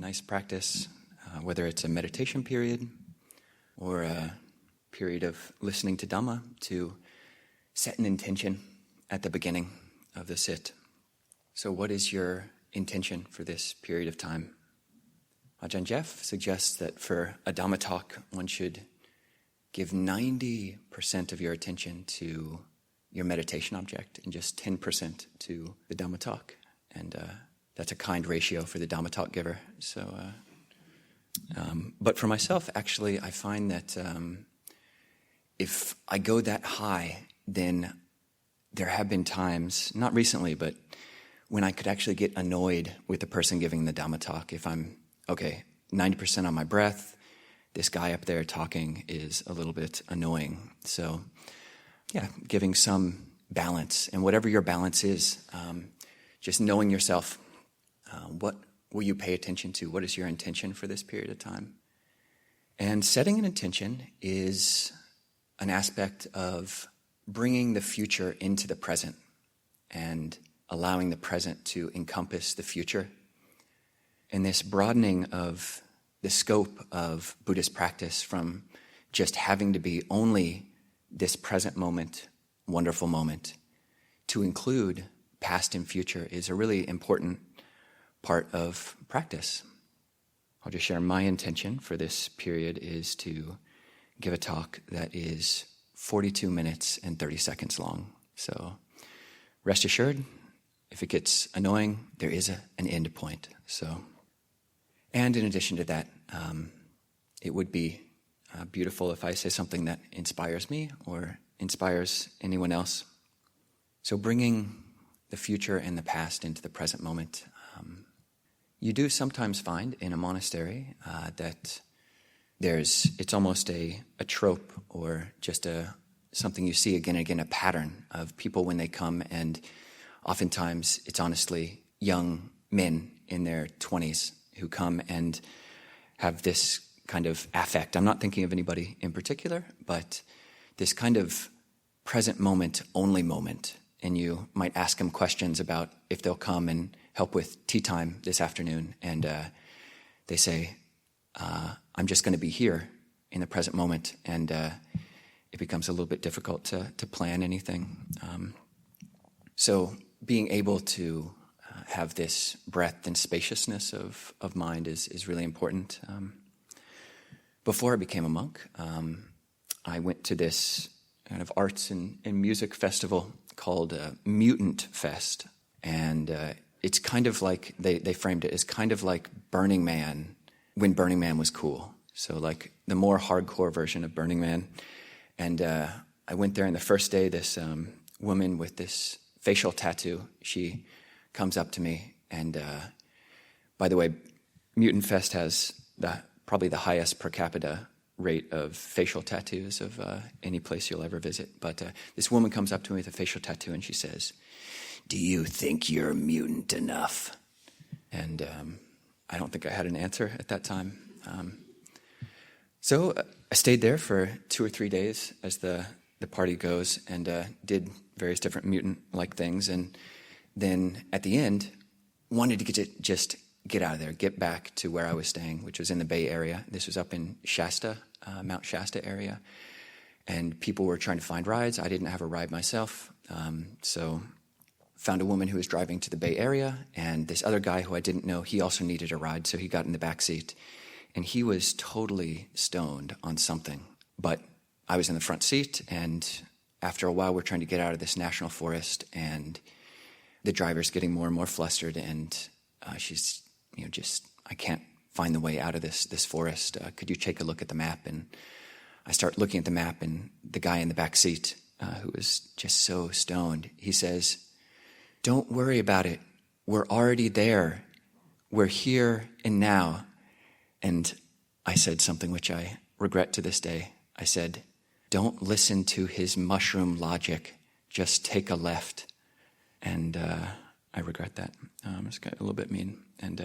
nice practice, whether it's a meditation period or a period of listening to Dhamma, to set an intention at the beginning of the sit. So what is your intention for this period of time? Ajahn Jeff suggests that for a Dhamma talk, one should give 90% of your attention to your meditation object and just 10% to the Dhamma talk. And that's a kind ratio for the Dhamma talk giver. So, but for myself, actually, I find that if I go that high, then there have been times, not recently, but when I could actually get annoyed with the person giving the Dhamma talk. If I'm, 90% on my breath, this guy up there talking is a little bit annoying. So, giving some balance. And whatever your balance is, just knowing yourself, what will you pay attention to? What is your intention for this period of time? And setting an intention is an aspect of bringing the future into the present and allowing the present to encompass the future. And this broadening of the scope of Buddhist practice from just having to be only this present moment, wonderful moment, to include past and future is a really important part of practice. I'll just share my intention for this period is to give a talk that is 42 minutes and 30 seconds long. So rest assured, if it gets annoying, there is an end point. And in addition to that, it would be beautiful if I say something that inspires me or inspires anyone else. So bringing the future and the past into the present moment. You do sometimes find in a monastery that it's almost a trope or just something you see again and again, a pattern of people when they come, and oftentimes it's honestly young men in their 20s who come and have this kind of affect. I'm not thinking of anybody in particular, but this kind of present moment, only moment. And you might ask them questions about if they'll come and help with tea time this afternoon. And they say, I'm just going to be here in the present moment. And it becomes a little bit difficult to plan anything. So being able to have this breadth and spaciousness of mind is really important. Before I became a monk, I went to this kind of arts and music festival called Mutant Fest. And it's kind of like, they framed it as kind of like Burning Man, when Burning Man was cool. So like the more hardcore version of Burning Man. And I went there, and the first day, this woman with this facial tattoo, she comes up to me. And by the way, Mutant Fest has probably the highest per capita rate of facial tattoos of any place you'll ever visit. But this woman comes up to me with a facial tattoo, and she says, "Do you think you're mutant enough?" And I don't think I had an answer at that time. So I stayed there for 2 or 3 days as the party goes, and did various different mutant-like things. And then at the end, wanted to just get out of there, get back to where I was staying, which was in the Bay Area. This was up in Shasta, Mount Shasta area. And people were trying to find rides. I didn't have a ride myself. So found a woman who was driving to the Bay Area, and this other guy who I didn't know, he also needed a ride, so he got in the back seat. And he was totally stoned on something. But I was in the front seat, and after a while, we're trying to get out of this national forest, and the driver's getting more and more flustered, and she's, I can't find the way out of this forest. Could you take a look at the map? And I start looking at the map, and the guy in the back seat, who was just so stoned, he says, "Don't worry about it. We're already there. We're here and now." And I said something which I regret to this day. I said, "Don't listen to his mushroom logic. Just take a left." And I regret that. It's kind of a little bit mean. And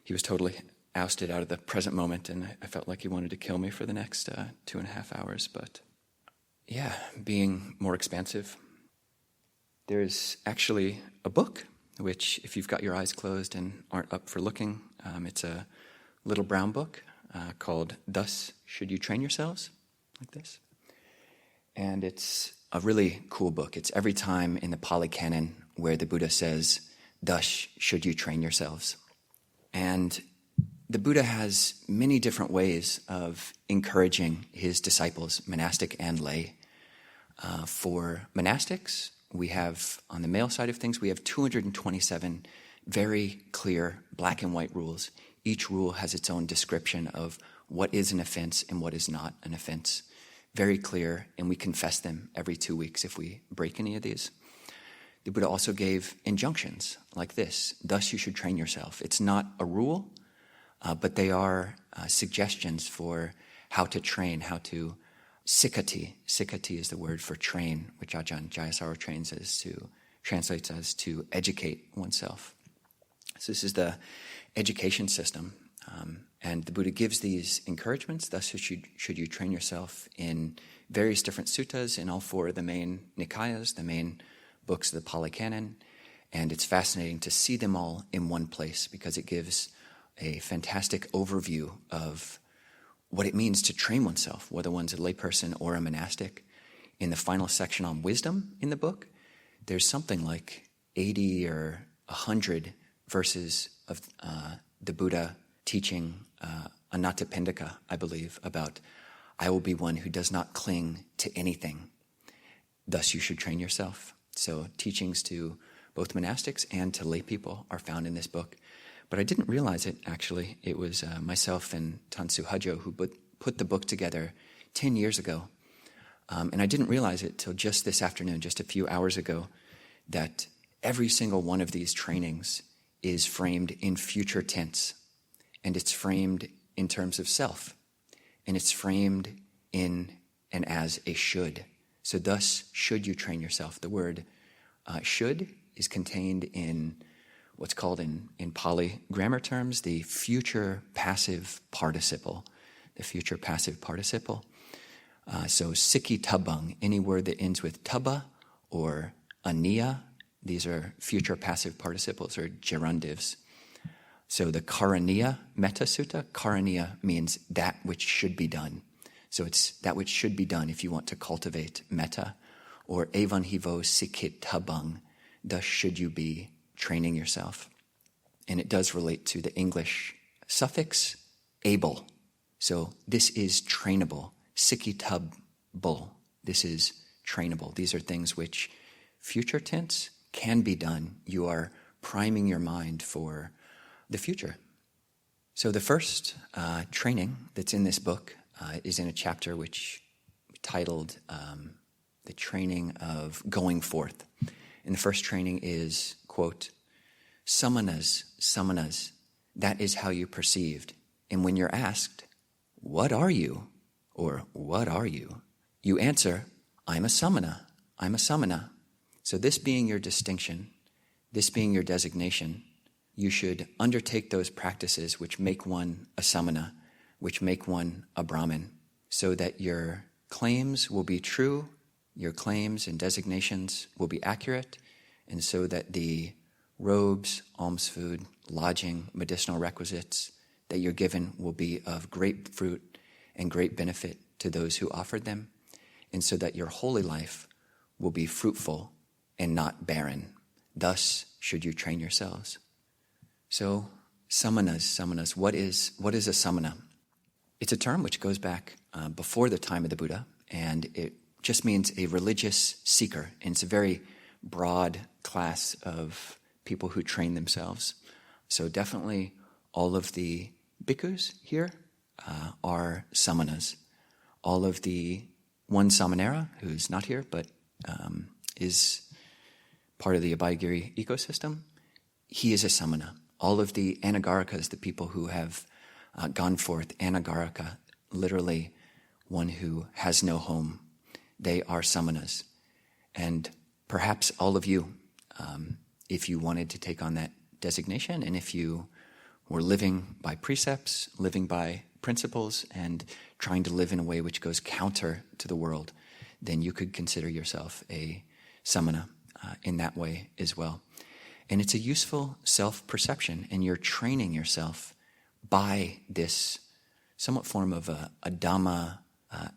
he was totally ousted out of the present moment, and I felt like he wanted to kill me for the next 2.5 hours. But being more expansive. There's actually a book, which if you've got your eyes closed and aren't up for looking, It's a little brown book called Thus Should You Train Yourselves, like this. And it's a really cool book. It's every time in the Pali Canon where the Buddha says, "Thus should you train yourselves." And the Buddha has many different ways of encouraging his disciples, monastic and lay. For monastics, we have, on the male side of things, we have 227 very clear black and white rules. Each rule has its own description of what is an offense and what is not an offense. Very clear, and we confess them every 2 weeks if we break any of these. The Buddha also gave injunctions like this: thus you should train yourself. It's not a rule, but they are suggestions for how to train, how to sikkati. Sikkati is the word for train, which Ajahn Jayasaro translates as to educate oneself. So this is the education system. And the Buddha gives these encouragements. Thus should you train yourself in various different suttas in all four of the main Nikayas, the main books of the Pali Canon. And it's fascinating to see them all in one place because it gives a fantastic overview of what it means to train oneself, whether one's a layperson or a monastic. In the final section on wisdom in the book, there's something like 80 or 100 verses of the Buddha teaching Anathapindika, I believe, about I will be one who does not cling to anything. Thus you should train yourself. So teachings to both monastics and to lay people are found in this book. But I didn't realize it, actually. It was myself and Tansu Hajo who put the book together 10 years ago. And I didn't realize it till just this afternoon, just a few hours ago, that every single one of these trainings is framed in future tense. And it's framed in terms of self. And it's framed in and as a should. So thus should you train yourself. The word should is contained in what's called in Pali grammar terms the future passive participle. The future passive participle. So sikki tabang, any word that ends with taba or aniya, these are future passive participles or gerundatives. So the Karaniya Metta Sutta, Karaniya means that which should be done. So it's that which should be done if you want to cultivate metta. Or evan hivo sikit tabang, thus should you be training yourself. And it does relate to the English suffix able. So this is trainable. Sikitable, this is trainable. These are things which future tense can be done. You are priming your mind for the future. So the first training that's in this book is in a chapter which titled The Training of Going Forth. And the first training is, quote, samanas, that is how you perceived. And when you're asked, what are you? Or what are you? You answer, I'm a samana. So this being your distinction, this being your designation, you should undertake those practices which make one a samana, which make one a Brahmin, so that your claims will be true, your claims and designations will be accurate, and so that the robes, alms food, lodging, medicinal requisites that you're given will be of great fruit and great benefit to those who offered them, and so that your holy life will be fruitful and not barren. Thus should you train yourselves. So, samanas, what is a samana? It's a term which goes back before the time of the Buddha, and it just means a religious seeker, and it's a very broad class of people who train themselves. So definitely all of the bhikkhus here are samanas. All of the one samanera, who's not here, but is part of the Abhayagiri ecosystem, he is a samana. All of the anagarikas, the people who have gone forth, anagarika, literally one who has no home, they are samanas. And perhaps all of you, if you wanted to take on that designation, and if you were living by precepts, living by principles, and trying to live in a way which goes counter to the world, then you could consider yourself a samana in that way as well. And it's a useful self-perception, and you're training yourself by this somewhat form of a Dhamma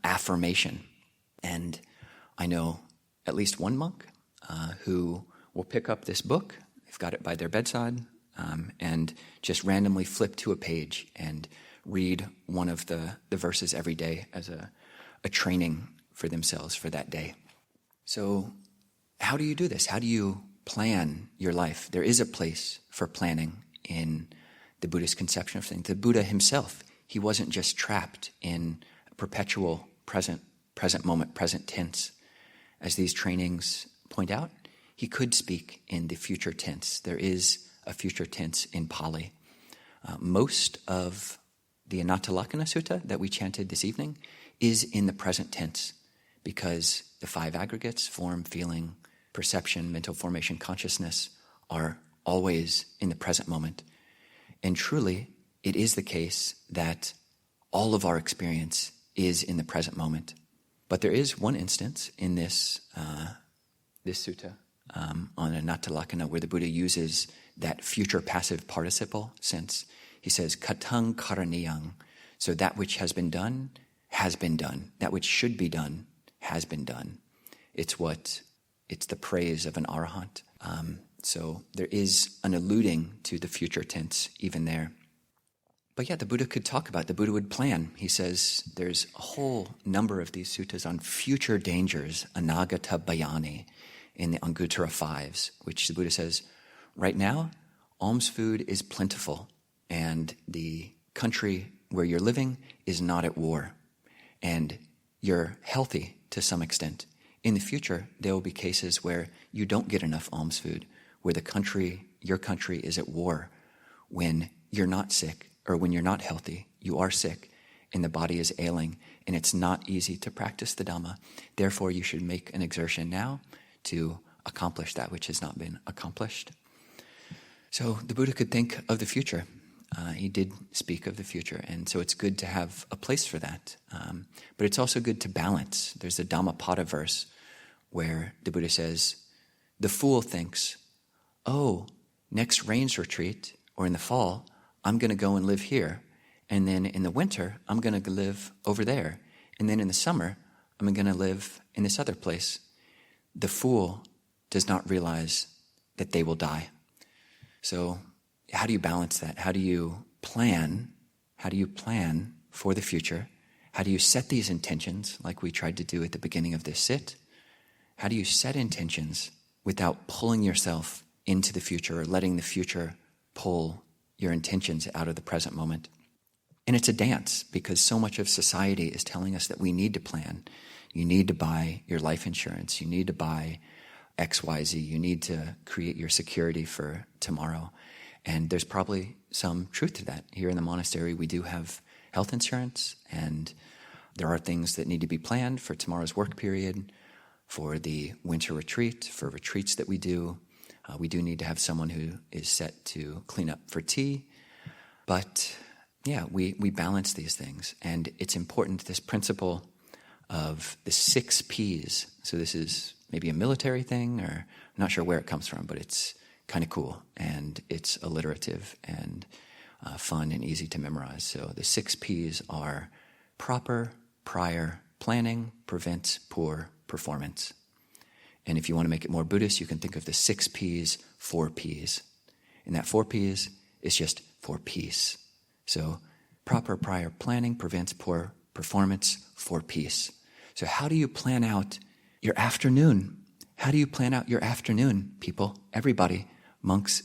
affirmation. And I know at least one monk who will pick up this book, they've got it by their bedside, and just randomly flip to a page and read one of the verses every day as a training for themselves for that day. So how do you do this? How do you plan your life? There is a place for planning in the Buddhist conception of things. The Buddha himself, he wasn't just trapped in perpetual present moment, present tense. As these trainings point out, he could speak in the future tense. There is a future tense in Pali. Most of the Anatalakkhana Sutta that we chanted this evening is in the present tense because the five aggregates, form, feeling, perception, mental formation, consciousness, are always in the present moment. And truly, it is the case that all of our experience is in the present moment. But there is one instance in this sutta on Anatalakkhana where the Buddha uses that future passive participle sense. He says, katang karaniyang. So that which has been done, has been done. That which should be done, has been done. It's the praise of an arahant. So there is an alluding to the future tense even there. But yeah, the Buddha could talk about it. The Buddha would plan. He says there's a whole number of these suttas on future dangers, anagata bayani, in the Anguttara Fives, which the Buddha says, right now, alms food is plentiful, and the country where you're living is not at war, and you're healthy to some extent. In the future, there will be cases where you don't get enough alms food, where your country is at war, when you're not sick, or when you're not healthy, you are sick, and the body is ailing, and it's not easy to practice the Dhamma. Therefore, you should make an exertion now to accomplish that which has not been accomplished. So the Buddha could think of the future. He did speak of the future, and so it's good to have a place for that. But it's also good to balance. There's a Dhammapada verse where the Buddha says, the fool thinks, oh, next rains retreat, or in the fall, I'm going to go and live here. And then in the winter, I'm going to live over there. And then in the summer, I'm going to live in this other place. The fool does not realize that they will die. So how do you balance that? How do you plan? How do you plan for the future? How do you set these intentions like we tried to do at the beginning of this sit? How do you set intentions without pulling yourself into the future or letting the future pull your intentions out of the present moment? And it's a dance because so much of society is telling us that we need to plan. You need to buy your life insurance. You need to buy XYZ. You need to create your security for tomorrow. And there's probably some truth to that. Here in the monastery, we do have health insurance, and there are things that need to be planned for tomorrow's work period, for the winter retreat, for retreats that we do. We do need to have someone who is set to clean up for tea. But yeah, we balance these things. And it's important, this principle of the 6 Ps. So this is maybe a military thing, or I'm not sure where it comes from, but it's kind of cool, and it's alliterative and fun and easy to memorize. So the 6 Ps are proper, prior planning prevents poor performance. And if you want to make it more Buddhist, you can think of the 6 Ps, 4 Ps. And that 4 Ps is just for peace. So proper prior planning prevents poor performance for peace. So how do you plan out your afternoon? How do you plan out your afternoon, people? Everybody, monks,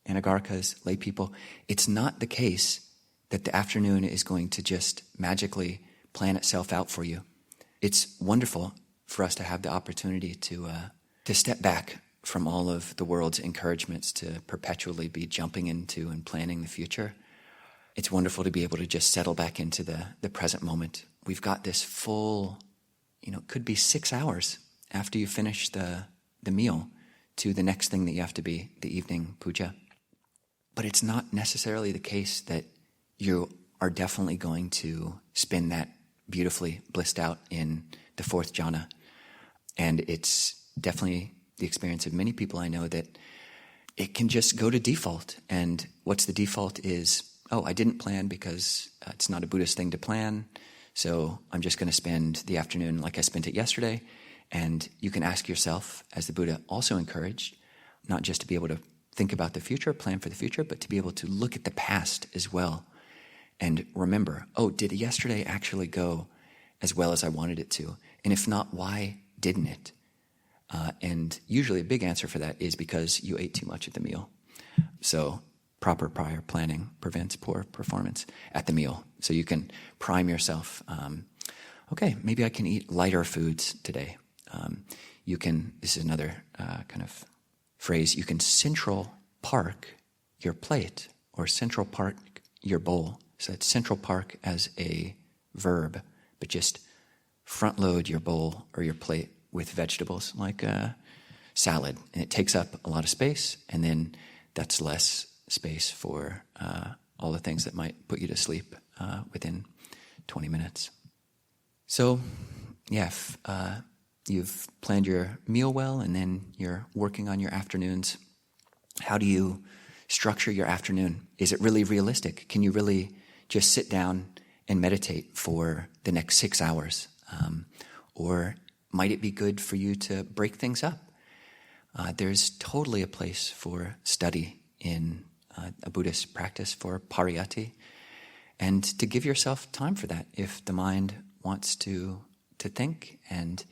anagarkas, lay people. It's not the case that the afternoon is going to just magically plan itself out for you. It's wonderful for us to have the opportunity to step back from all of the world's encouragements to perpetually be jumping into and planning the future. It's wonderful to be able to just settle back into the present moment. We've got this full, it could be 6 hours after you finish the meal to the next thing that you have to be, the evening puja. But it's not necessarily the case that you are definitely going to spend that beautifully blissed out in the 4th jhana. And it's definitely the experience of many people I know that it can just go to default. And what's the default is oh, I didn't plan because it's not a Buddhist thing to plan, so I'm just going to spend the afternoon like I spent it yesterday. And you can ask yourself, as the Buddha also encouraged, not just to be able to think about the future, plan for the future, but to be able to look at the past as well and remember, oh, did yesterday actually go as well as I wanted it to? And if not, why didn't it? And usually a big answer for that is because you ate too much at the meal. So proper prior planning prevents poor performance at the meal. So you can prime yourself. Okay, maybe I can eat lighter foods today. You can, this is another kind of phrase, you can central park your plate or central park your bowl. So that's central park as a verb, but just front load your bowl or your plate with vegetables like salad. And it takes up a lot of space, and then that's less space for all the things that might put you to sleep within 20 minutes. So, yeah, if you've planned your meal well and then you're working on your afternoons, how do you structure your afternoon? Is it really realistic? Can you really just sit down and meditate for the next 6 hours? Or might it be good for you to break things up? There's totally a place for study in a Buddhist practice for pariyatti, and to give yourself time for that. If the mind wants to think, and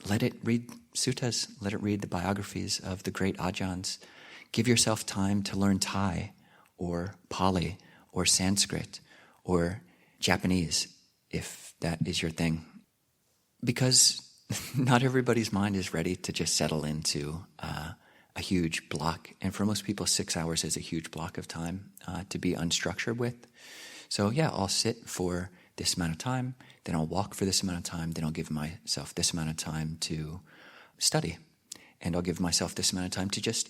let it read suttas, let it read the biographies of the great Ajahns. Give yourself time to learn Thai or Pali or Sanskrit or Japanese, if that is your thing. Because not everybody's mind is ready to just settle into a huge block. And for most people, 6 hours is a huge block of time to be unstructured with. So yeah, I'll sit for this amount of time, then I'll walk for this amount of time, then I'll give myself this amount of time to study. And I'll give myself this amount of time to just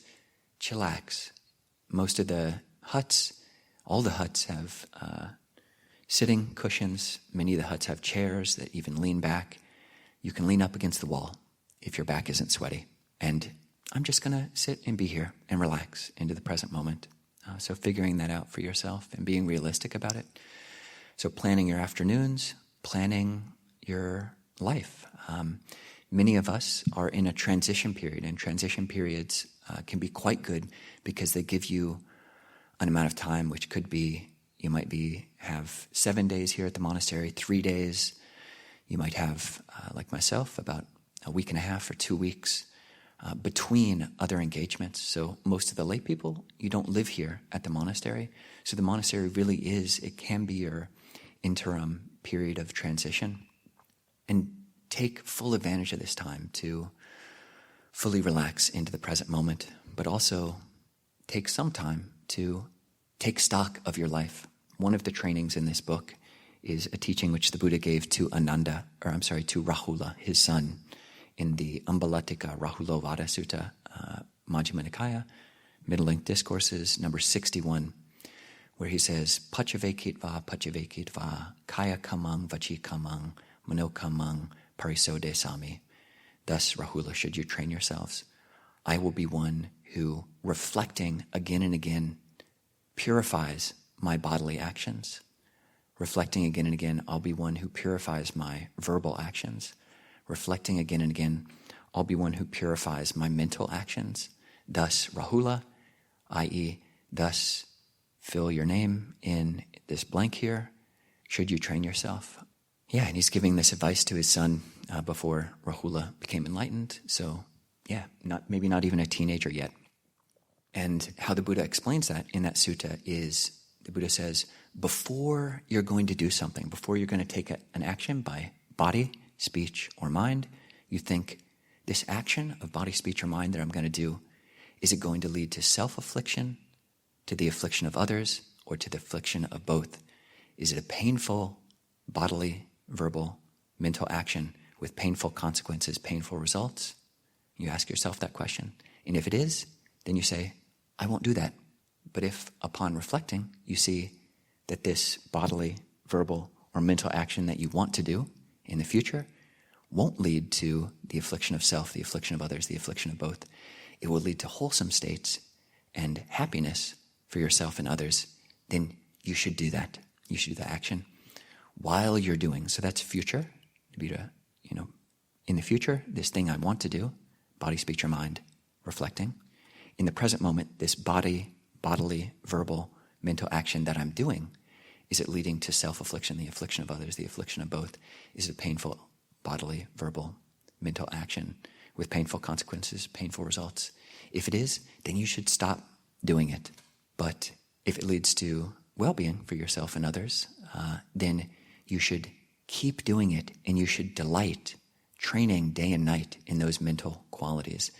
chillax. Most of the huts, all the huts have sitting cushions. Many of the huts have chairs that even lean back. You can lean up against the wall if your back isn't sweaty. And I'm just going to sit and be here and relax into the present moment. So figuring that out for yourself and being realistic about it. So planning your afternoons, planning your life. Many of us are in a transition period, and transition periods can be quite good because they give you an amount of time, which could be, you might have 7 days here at the monastery, 3 days. You might have, like myself, about a week and a half or 2 weeks between other engagements. So most of the lay people, you don't live here at the monastery. So the monastery really is, it can be your interim period of transition. And take full advantage of this time to fully relax into the present moment, but also take some time to take stock of your life. One of the trainings in this book is a teaching which the Buddha gave to to Rahula, his son, in the Ambalatika Rahulovada Sutta, Majjhima Nikaya, Middle Length Discourses, number 61, where he says, Pachavekitva, Kaya Kamang, Vachi Kamang, Mano Kamang, Parisode Sami. Thus, Rahula, should you train yourselves, I will be one who, reflecting again and again, purifies my bodily actions. Reflecting again and again, I'll be one who purifies my verbal actions. Reflecting again and again, I'll be one who purifies my mental actions. Thus, Rahula, i.e., thus, fill your name in this blank here, should you train yourself. Yeah, and he's giving this advice to his son before Rahula became enlightened. So, yeah, maybe not even a teenager yet. And how the Buddha explains that in that sutta is, the Buddha says, before you're going to do something, before you're going to take an action by body, speech, or mind, you think, this action of body, speech, or mind that I'm going to do, is it going to lead to self-affliction, to the affliction of others, or to the affliction of both? Is it a painful bodily, verbal, mental action with painful consequences, painful results? You ask yourself that question. And if it is, then you say, I won't do that. But if upon reflecting, you see that this bodily, verbal, or mental action that you want to do in the future won't lead to the affliction of self, the affliction of others, the affliction of both, it will lead to wholesome states and happiness for yourself and others, then you should do that. You should do the action while you're doing. So that's future. In the future, this thing I want to do, body, speech, or mind, reflecting. In the present moment, this bodily, verbal, mental action that I'm doing, is it leading to self-affliction, the affliction of others, the affliction of both? Is it a painful bodily, verbal, mental action with painful consequences, painful results? If it is, then you should stop doing it. But if it leads to well-being for yourself and others, then you should keep doing it, and you should delight, training day and night in those mental qualities.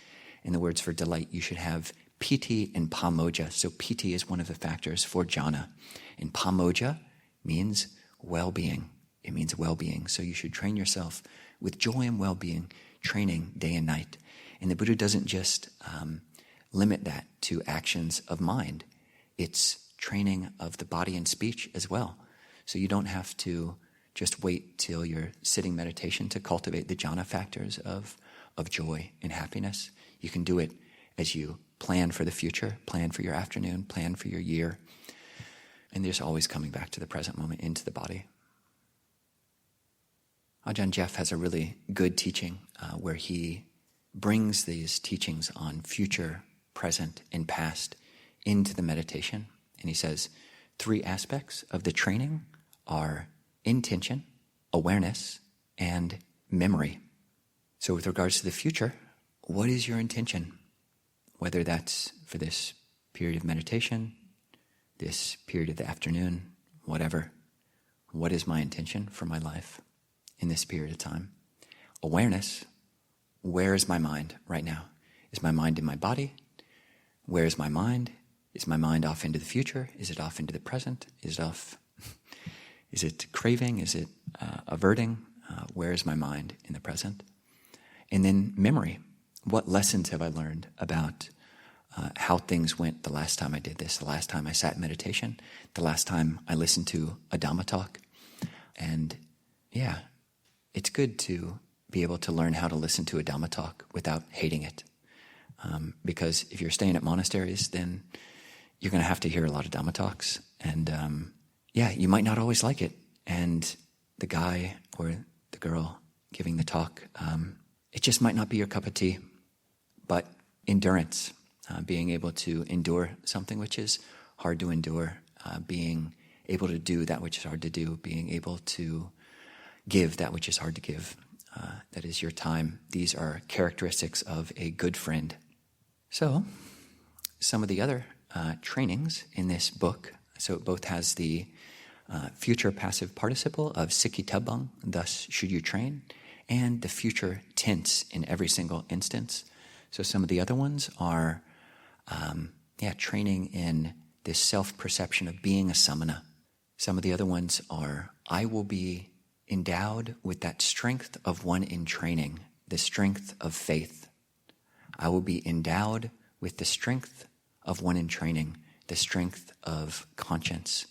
In the words for delight, you should have piti and pamoja. So piti is one of the factors for jhana. And pamoja means well-being. It means well-being. So you should train yourself with joy and well-being, training day and night. And the Buddha doesn't just limit that to actions of mind. It's training of the body and speech as well. So you don't have to just wait till you're sitting meditation to cultivate the jhana factors of joy and happiness. You can do it as you plan for the future, plan for your afternoon, plan for your year. And there's always coming back to the present moment, into the body. Ajahn Jeff has a really good teaching where he brings these teachings on future, present, and past into the meditation. And he says 3 aspects of the training are intention, awareness, and memory. So with regards to the future, what is your intention? Whether that's for this period of meditation, this period of the afternoon, whatever. What is my intention for my life in this period of time? Awareness, where is my mind right now? Is my mind in my body? Where is my mind? Is my mind off into the future? Is it off into the present? Is it craving? Is it averting? Where is my mind in the present? And then memory. What lessons have I learned about how things went the last time I did this, the last time I sat in meditation, the last time I listened to a Dhamma talk? And yeah, it's good to be able to learn how to listen to a Dhamma talk without hating it. Because if you're staying at monasteries, then you're going to have to hear a lot of Dhamma talks. And you might not always like it. And the guy or the girl giving the talk, it just might not be your cup of tea. But endurance, being able to endure something which is hard to endure, being able to do that which is hard to do, being able to give that which is hard to give, that is your time. These are characteristics of a good friend. So, some of the other trainings in this book, so it both has the future passive participle of sikitabang, thus should you train, and the future tense in every single instance. So some of the other ones are training in this self-perception of being a samana. Some of the other ones are, I will be endowed with that strength of one in training, the strength of faith. I will be endowed with the strength of one in training, the strength of conscience.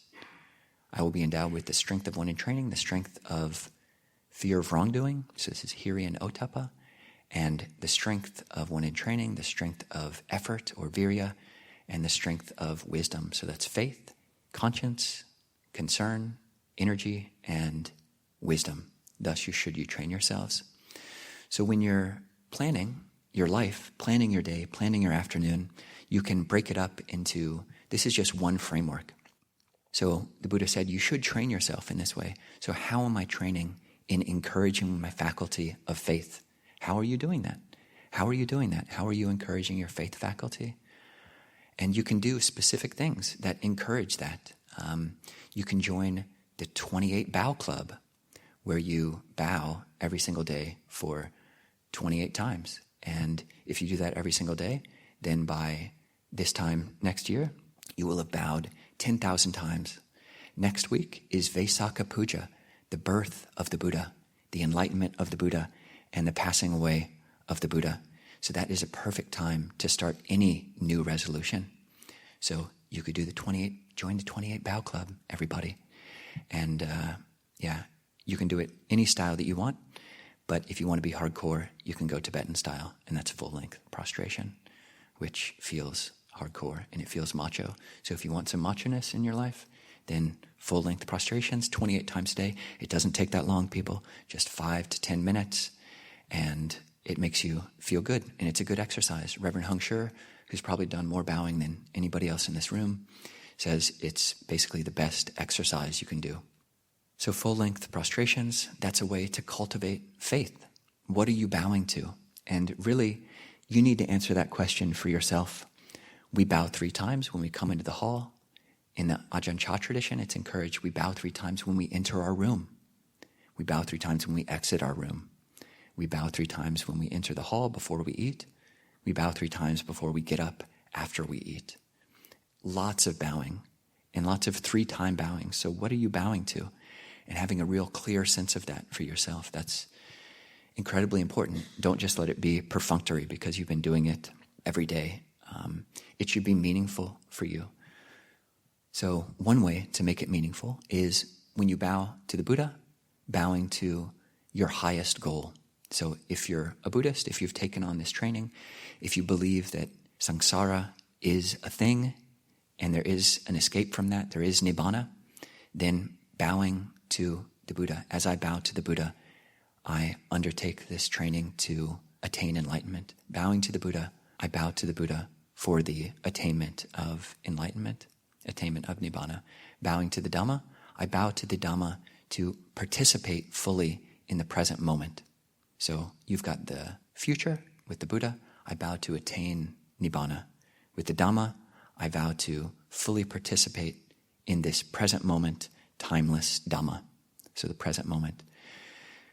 I will be endowed with the strength of one in training, the strength of fear of wrongdoing. So this is hiri and otapa. And the strength of one in training, the strength of effort or virya, and the strength of wisdom. So that's faith, conscience, concern, energy, and wisdom. Thus you train yourselves. So when you're planning your life, planning your day, planning your afternoon, you can break it up into, this is just one framework. So the Buddha said you should train yourself in this way. So how am I training in encouraging my faculty of faith? How are you doing that? How are you doing that? How are you encouraging your faith faculty? And you can do specific things that encourage that. You can join the 28 bow club, where you bow every single day for 28 times. And if you do that every single day, then by this time next year, you will have bowed 10,000 times. Next week is Vaisakha Puja, the birth of the Buddha, the enlightenment of the Buddha, and the passing away of the Buddha. So that is a perfect time to start any new resolution. So you could do join the 28 bow club, everybody. And you can do it any style that you want. But if you want to be hardcore, you can go Tibetan style, and that's full-length prostration, which feels hardcore and it feels macho. So if you want some macho-ness in your life, then full-length prostrations, 28 times a day. It doesn't take that long, people, just 5 to 10 minutes, and it makes you feel good, and it's a good exercise. Reverend Hung Sure, who's probably done more bowing than anybody else in this room, says it's basically the best exercise you can do. So full-length prostrations, that's a way to cultivate faith. What are you bowing to? And really, you need to answer that question for yourself. We bow 3 times when we come into the hall. In the Ajahn Chah tradition, it's encouraged we bow 3 times when we enter our room. We bow 3 times when we exit our room. We bow 3 times when we enter the hall before we eat. We bow 3 times before we get up after we eat. Lots of bowing and lots of 3-time bowing. So what are you bowing to? And having a real clear sense of that for yourself, that's incredibly important. Don't just let it be perfunctory because you've been doing it every day. It should be meaningful for you. So one way to make it meaningful is when you bow to the Buddha, bowing to your highest goal. So if you're a Buddhist, if you've taken on this training, if you believe that samsara is a thing and there is an escape from that, there is nibbana, then bowing to the Buddha. As I bow to the Buddha, I undertake this training to attain enlightenment. Bowing to the Buddha, I bow to the Buddha for the attainment of enlightenment, attainment of nibbana. Bowing to the Dhamma, I bow to the Dhamma to participate fully in the present moment. So you've got the future with the Buddha, I bow to attain nibbana. With the Dhamma, I vow to fully participate in this present moment, timeless Dhamma. So the present moment.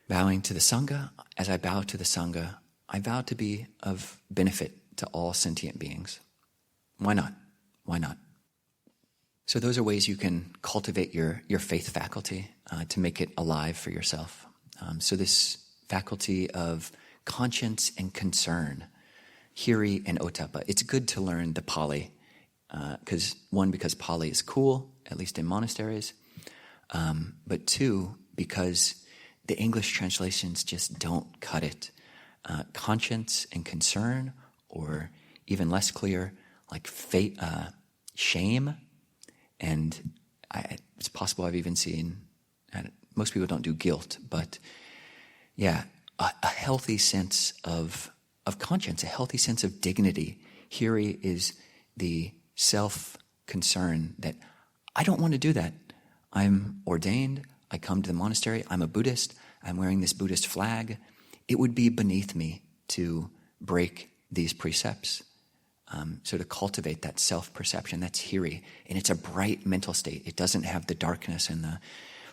Bowing to the Sangha, as I bow to the Sangha, I vow to be of benefit to all sentient beings. Why not? Why not? So those are ways you can cultivate your faith faculty to make it alive for yourself. So this faculty of conscience and concern, hiri and ottappa, it's good to learn the Pali, because Pali is cool, at least in monasteries, but 2, because the English translations just don't cut it. Conscience and concern, or even less clear, like shame, and it's possible I've even seen, most people don't do guilt, but yeah, a healthy sense of conscience, a healthy sense of dignity. Hiri is the self-concern that I don't want to do that. I'm ordained, I come to the monastery, I'm a Buddhist, I'm wearing this Buddhist flag. It would be beneath me to break these precepts. So to cultivate that self-perception, that's hiri. And it's a bright mental state. It doesn't have the darkness and the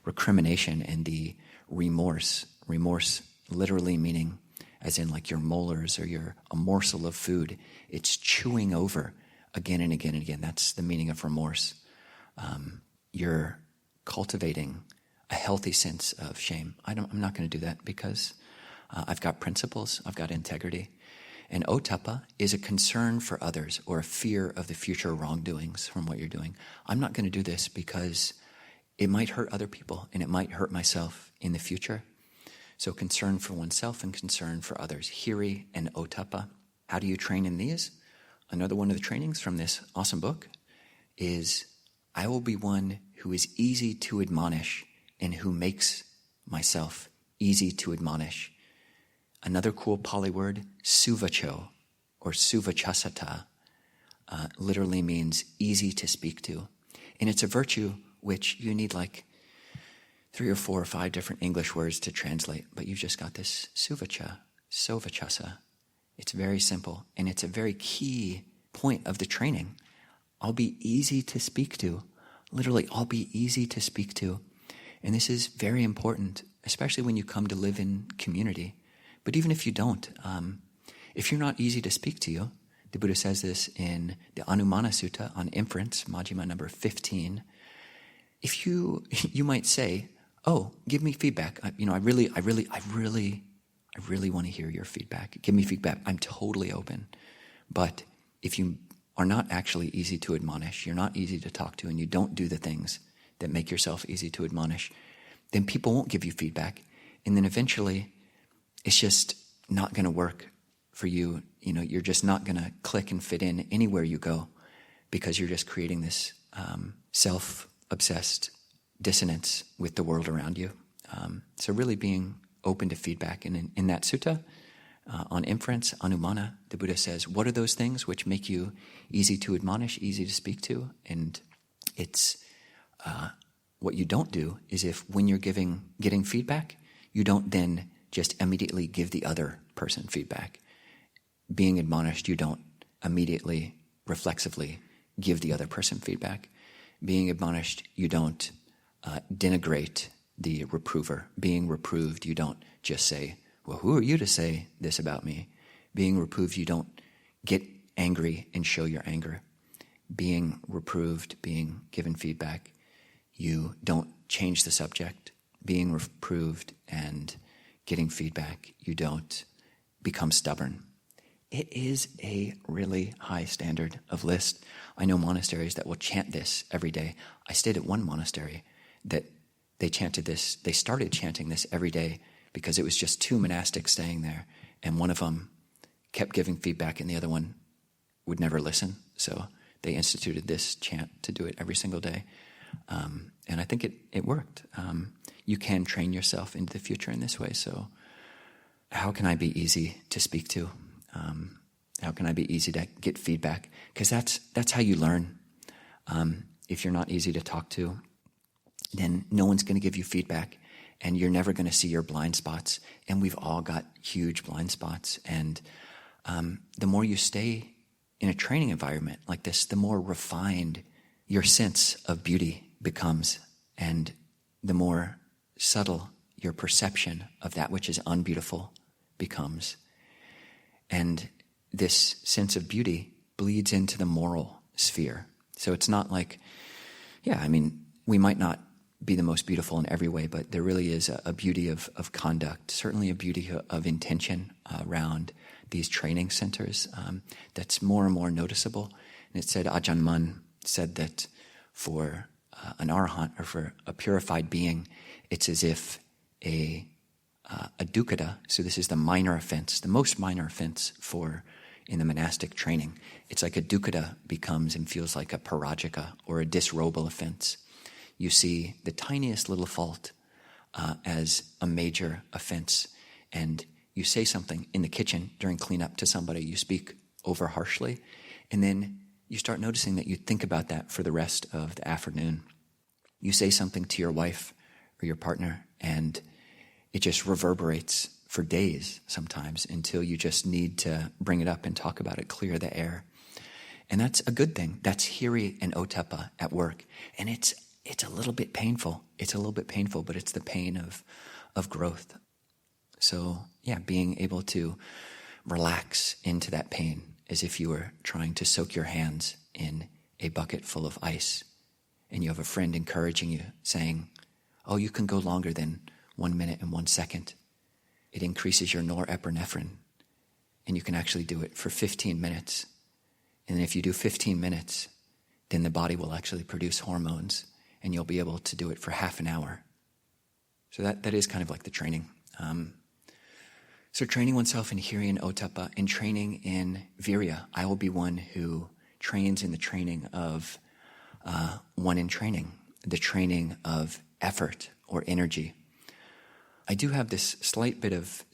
recrimination and the remorse. Remorse literally meaning as in like your molars or a morsel of food. It's chewing over again and again and again. That's the meaning of remorse. You're cultivating a healthy sense of shame. I'm not going to do that because I've got principles, I've got integrity. And ottappa is a concern for others or a fear of the future wrongdoings from what you're doing. I'm not going to do this because it might hurt other people and it might hurt myself in the future. So concern for oneself and concern for others. Hiri and ottappa. How do you train in these? Another one of the trainings from this awesome book is I will be one who is easy to admonish and who makes myself easy to admonish. Another cool Pali word, suvacho, or suvachasata, literally means easy to speak to. And it's a virtue which you need like 3 or 4 or 5 different English words to translate, but you've just got this suvacha, sovachasa. It's very simple, and it's a very key point of the training. I'll be easy to speak to. Literally, I'll be easy to speak to. And this is very important, especially when you come to live in community. But even if you don't, if you're not easy to speak to you, the Buddha says this in the Anumana Sutta on inference, Majjhima number 15. If you might say, "Oh, give me feedback. I really want to hear your feedback. Give me feedback. I'm totally open." But if you are not actually easy to admonish, you're not easy to talk to, and you don't do the things that make yourself easy to admonish, then people won't give you feedback, and then eventually it's just not going to work for you. You're just not going to click and fit in anywhere you go because you're just creating this self-obsessed dissonance with the world around you. So really being open to feedback. And in that sutta, on inference, anumana, the Buddha says, what are those things which make you easy to admonish, easy to speak to? And it's what you don't do is if when you're getting feedback, you don't then just immediately give the other person feedback. Being admonished, you don't immediately, reflexively give the other person feedback. Being admonished, you don't denigrate the reprover. Being reproved, you don't just say, well, who are you to say this about me? Being reproved, you don't get angry and show your anger. Being reproved, being given feedback, you don't change the subject. Being reproved and getting feedback, you don't become stubborn. It is a really high standard of list. I know monasteries that will chant this every day. I stayed at one monastery that they chanted this. They started chanting this every day because it was just two monastics staying there, and one of them kept giving feedback and the other one would never listen. So they instituted this chant to do it every single day. And I think it worked. You can train yourself into the future in this way. So how can I be easy to speak to? How can I be easy to get feedback? Because that's how you learn. If you're not easy to talk to, then no one's going to give you feedback, and you're never going to see your blind spots. And we've all got huge blind spots. And the more you stay in a training environment like this, the more refined your sense of beauty becomes, and the more subtle your perception of that which is unbeautiful becomes. And this sense of beauty bleeds into the moral sphere. So it's not like, we might not be the most beautiful in every way, but there really is a beauty of conduct, certainly a beauty of intention around these training centers that's more and more noticeable. And it said, Ajahn Mun said that for an arahant, or for a purified being, it's as if a dukkha, so this is the minor offense, the most minor offense in the monastic training. It's like a dukkha becomes and feels like a parajika, or a disrobal offense. You see the tiniest little fault as a major offense, and you say something in the kitchen during cleanup to somebody, you speak over harshly, and then you start noticing that you think about that for the rest of the afternoon. You say something to your wife or your partner, and it just reverberates for days sometimes until you just need to bring it up and talk about it, clear the air. And that's a good thing. That's hiri and ottappa at work. And it's a little bit painful. It's a little bit painful, but it's the pain of growth. So, being able to relax into that pain as if you were trying to soak your hands in a bucket full of ice, and you have a friend encouraging you, saying, oh, you can go longer than 1 minute and 1 second. It increases your norepinephrine, and you can actually do it for 15 minutes. And if you do 15 minutes, then the body will actually produce hormones, and you'll be able to do it for half an hour. So that is kind of like the training. So training oneself in hiri and ottappa, and training in virya. I will be one who trains in the training of one in training, the training of effort or energy. I do have this slight bit of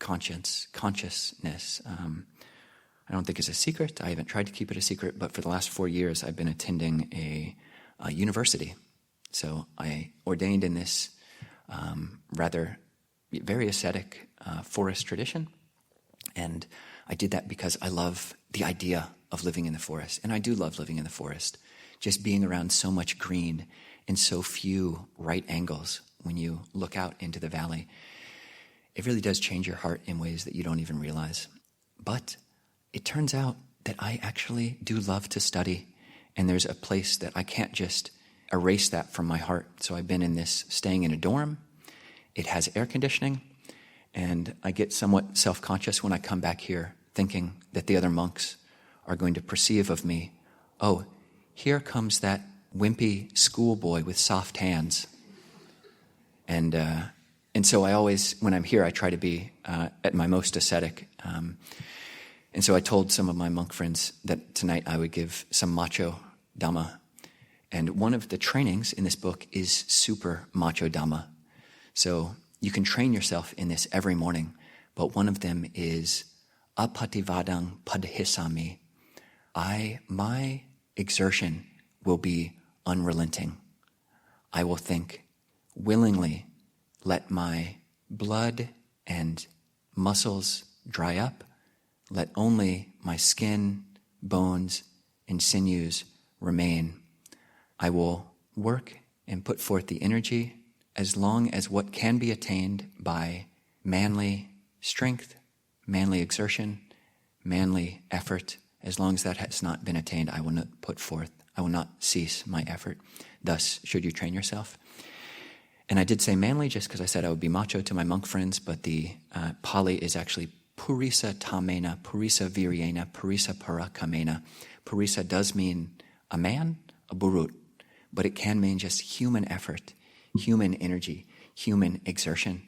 consciousness. I don't think it's a secret. I haven't tried to keep it a secret, but for the last 4 years, I've been attending a university. So I ordained in this rather very ascetic forest tradition. And I did that because I love the idea of living in the forest. And I do love living in the forest. Just being around so much green and so few right angles when you look out into the valley. It really does change your heart in ways that you don't even realize. But it turns out that I actually do love to study. And there's a place that I can't just erase that from my heart. So I've been in this, staying in a dorm. It has air conditioning. And I get somewhat self-conscious when I come back here, thinking that the other monks are going to perceive of me, oh, here comes that wimpy schoolboy with soft hands. And so I always, when I'm here, I try to be at my most ascetic. And so I told some of my monk friends that tonight I would give some macho Dhamma. And one of the trainings in this book is super macho Dhamma. So you can train yourself in this every morning, but one of them is apativadang padhisami. My exertion will be unrelenting. I will think, willingly let my blood and muscles dry up, let only my skin, bones, and sinews remain. I will work and put forth the energy as long as what can be attained by manly strength, manly exertion, manly effort, as long as that has not been attained, I will not cease my effort. Thus, should you train yourself? And I did say manly just because I said I would be macho to my monk friends, but the Pali is actually purisa tamena, purisa viryena, purisa parakamena. Purisa does mean a man, a burut, but it can mean just human effort, human energy, human exertion.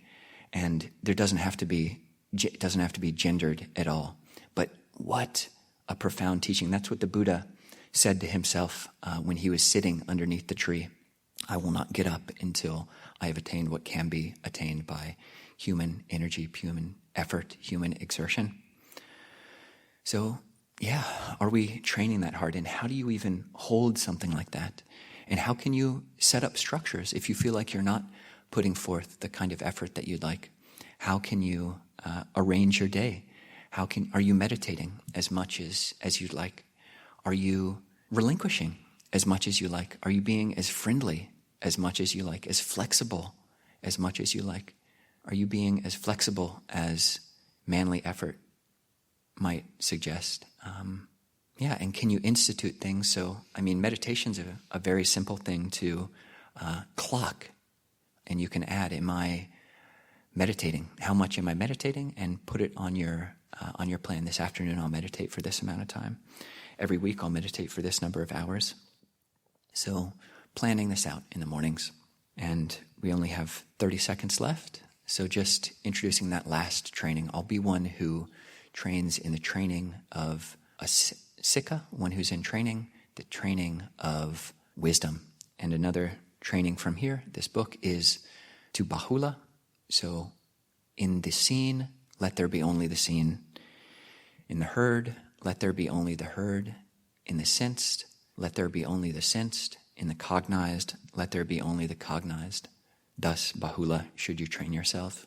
And it doesn't have to be gendered at all. But what a profound teaching. That's what the Buddha said to himself when he was sitting underneath the tree. I will not get up until I have attained what can be attained by human energy, human effort, human exertion. So, yeah, are we training that hard? And how do you even hold something like that? And how can you set up structures if you feel like you're not putting forth the kind of effort that you'd like? How can you arrange your day? Are you meditating as much as you'd like? Are you relinquishing as much as you like? Are you being as friendly as much as you like, as flexible as much as you like? Are you being as flexible as manly effort might suggest? And can you institute things? So, meditation's a very simple thing to clock. And you can add, am I meditating? How much am I meditating? And put it on your plan. This afternoon I'll meditate for this amount of time. Every week I'll meditate for this number of hours. So planning this out in the mornings. And we only have 30 seconds left. So just introducing that last training. I'll be one who trains in the training of a sikha, one who's in training, the training of wisdom. And another training from here, this book, is to bahula. So in the seen, let there be only the seen. In the heard, let there be only the heard. In the sensed, let there be only the sensed. In the cognized, let there be only the cognized. Thus, bahula, should you train yourself.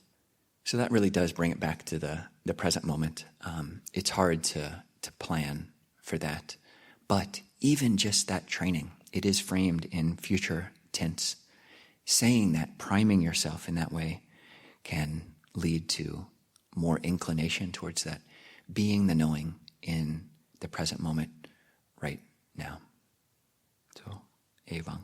So that really does bring it back to the present moment. It's hard to plan for that. But even just that training, it is framed in future tense. Saying that, priming yourself in that way, can lead to more inclination towards that, being the knowing in the present moment right now. So, Evang.